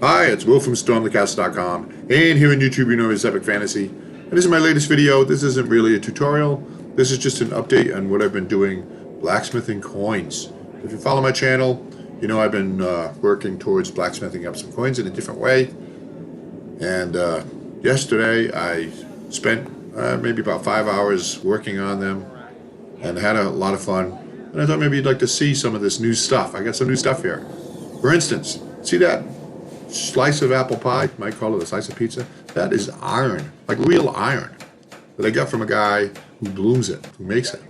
Hi, it's Will from StormTheCast.com, and here on YouTube you know as Epic Fantasy. And this is my latest video. This isn't really a tutorial. This is just an update on what I've been doing blacksmithing coins. If you follow my channel, you know I've been working towards blacksmithing up some coins in a different way. And yesterday I spent maybe about 5 hours working on them and had a lot of fun. And I thought maybe you'd like to see some of this new stuff. I got some new stuff here. For instance, see that slice of apple pie, you might call it a slice of pizza? That is iron, like real iron, that I got from a guy who blooms it, who makes it,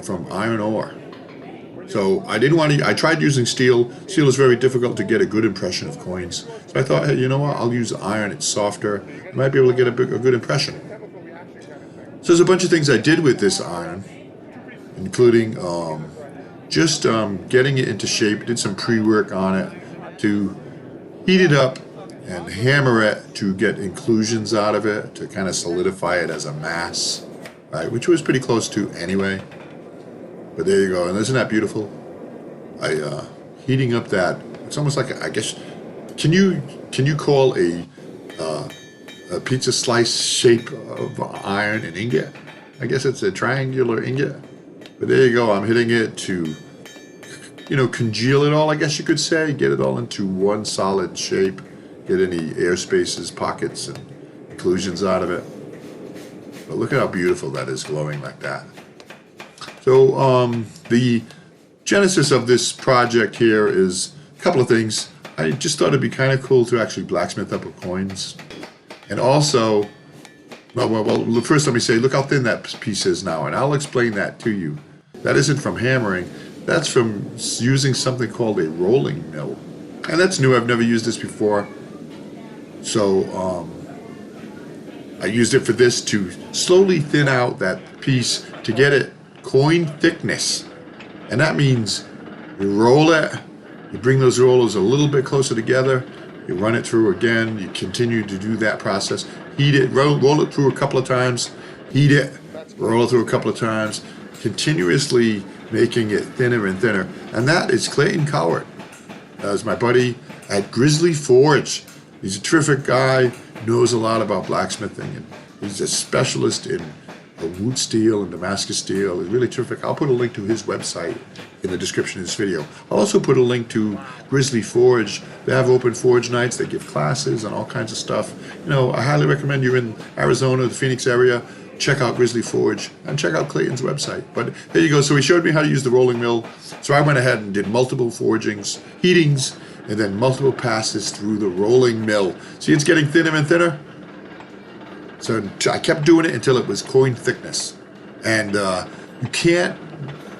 from iron ore. So I didn't want to, I tried using steel. Steel is very difficult to get a good impression of coins. So I thought, hey, you know what, I'll use iron, it's softer. I might be able to get a good impression. So there's a bunch of things I did with this iron, including just getting it into shape, did some pre-work on it to heat it up and hammer it to get inclusions out of it, to kind of solidify it as a mass, right? Which was pretty close to anyway. But there you go, and isn't that beautiful? Heating up that, it's almost like, I guess, can you call a pizza slice shape of iron an ingot? I guess it's a triangular ingot. But there you go, I'm hitting it to, you know, congeal it all, I guess you could say, get it all into one solid shape, get any air spaces, pockets, and inclusions out of it. But look at how beautiful that is glowing like that. So the genesis of this project here is a couple of things. I just thought it'd be kind of cool to actually blacksmith up with coins. And also, well, first let me say, look how thin that piece is now, and I'll explain that to you. That isn't from hammering. That's from using something called a rolling mill. And that's new, I've never used this before. So I used it for this to slowly thin out that piece to get it coin thickness. And that means you roll it, you bring those rollers a little bit closer together, you run it through again, you continue to do that process, heat it, roll it through a couple of times, heat it, roll it through a couple of times, continuously making it thinner and thinner. And that is Clayton Cowart. That's my buddy at Grizzly Forge. He's a terrific guy, knows a lot about blacksmithing, and he's a specialist in wood steel and Damascus steel. He's really terrific. I'll put a link to his website in the description of this video. I'll also put a link to Grizzly Forge. They have open forge nights. They give classes and all kinds of stuff. You know, I highly recommend you're in Arizona, the Phoenix area, check out Grizzly Forge and check out Clayton's website. But there you go. So he showed me how to use the rolling mill. So I went ahead and did multiple forgings, heatings, and then multiple passes through the rolling mill. See, it's getting thinner and thinner. So I kept doing it until it was coin thickness. And you can't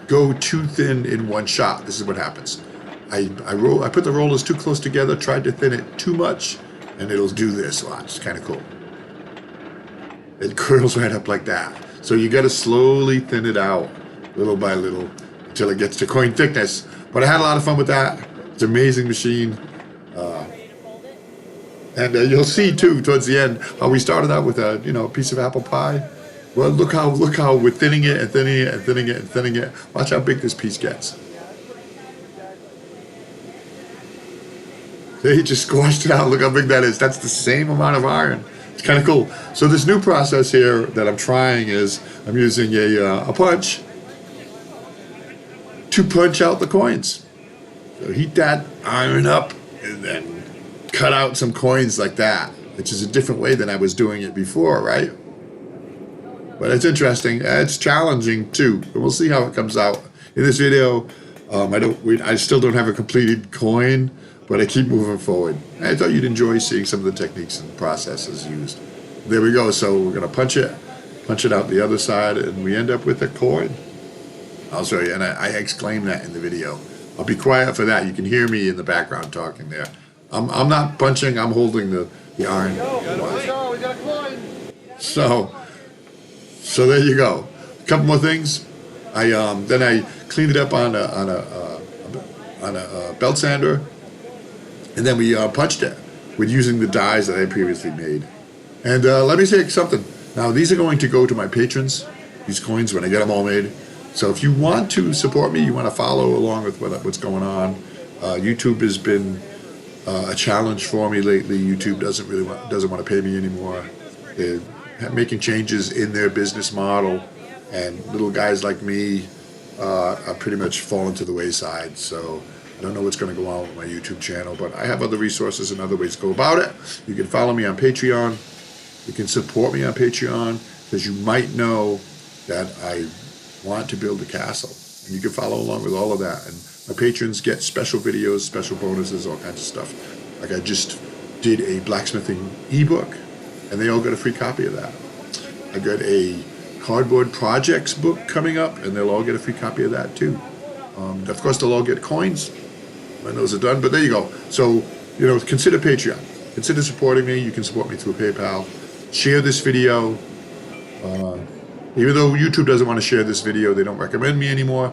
go too thin in one shot. This is what happens. I put the rollers too close together, tried to thin it too much, and it'll do this. Watch, it's kind of cool. It curls right up like that. So you got to slowly thin it out, little by little, until it gets to coin thickness. But I had a lot of fun with that. It's an amazing machine. And you'll see too towards the end how we started out with a piece of apple pie. Well, look how we're thinning it and thinning it and thinning it and thinning it. Watch how big this piece gets. They just squashed it out. Look how big that is. That's the same amount of iron. It's kind of cool. So this new process here that I'm trying is I'm using a punch to punch out the coins. So heat that iron up and then cut out some coins like that, which is a different way than I was doing it before, right? But it's interesting. It's challenging too. And we'll see how it comes out. In this video, I still don't have a completed coin, but I keep moving forward. I thought you'd enjoy seeing some of the techniques and processes used. There we go. So we're gonna punch it out the other side, and we end up with a coin. I'll show you, and I exclaim that in the video. I'll be quiet for that. You can hear me in the background talking there. I'm not punching, I'm holding the iron. Let's go, we got a coin. So there you go. A couple more things. Then I cleaned it up on a belt sander, and then we punched it with using the dies that I previously made. And let me say something. Now these are going to go to my patrons, these coins, when I get them all made. So if you want to support me, you want to follow along with what's going on, YouTube has been a challenge for me lately. YouTube doesn't want to pay me anymore. They're making changes in their business model, and little guys like me are pretty much falling to the wayside. So I don't know what's going to go on with my YouTube channel, but I have other resources and other ways to go about it. You can follow me on Patreon. You can support me on Patreon, because you might know that I want to build a castle. And you can follow along with all of that. And my patrons get special videos, special bonuses, all kinds of stuff. Like I just did a blacksmithing ebook, and they all got a free copy of that. I got a cardboard projects book coming up, and they'll all get a free copy of that too. Of course, they'll all get coins when those are done, but there you go. So, consider Patreon. Consider supporting me. You can support me through PayPal. Share this video. Even though YouTube doesn't want to share this video, they don't recommend me anymore.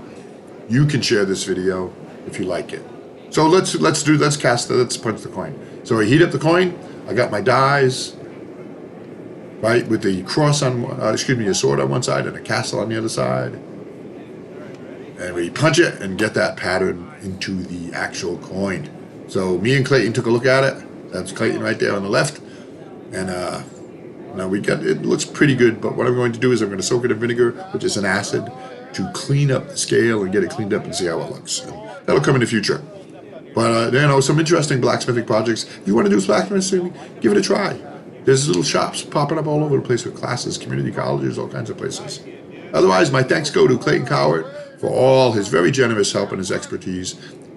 You can share this video if you like it. So let's punch the coin. So I heat up the coin. I got my dies, right, with the cross on, a sword on one side and a castle on the other side. And we punch it and get that pattern into the actual coin. So me and Clayton took a look at it. That's Clayton right there on the left. And now it looks pretty good, but what I'm going to do is I'm going to soak it in vinegar, which is an acid, to clean up the scale and get it cleaned up and see how it looks. And that'll come in the future. But, some interesting blacksmithing projects. If you want to do blacksmithing, give it a try. There's little shops popping up all over the place with classes, community colleges, all kinds of places. Otherwise, my thanks go to Clayton Cowart for all his very generous help and his expertise,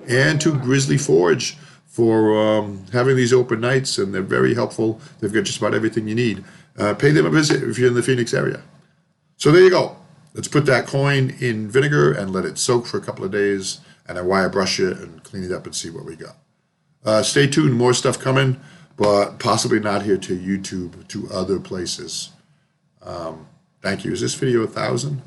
and to Grizzly Forge for having these open nights, and they're very helpful. They've got just about everything you need. Pay them a visit if you're in the Phoenix area. So there you go. Let's put that coin in vinegar and let it soak for a couple of days, and then wire brush it and clean it up and see what we got. Stay tuned, more stuff coming, but possibly not here to YouTube, to other places. Thank you. Is this video 1,000?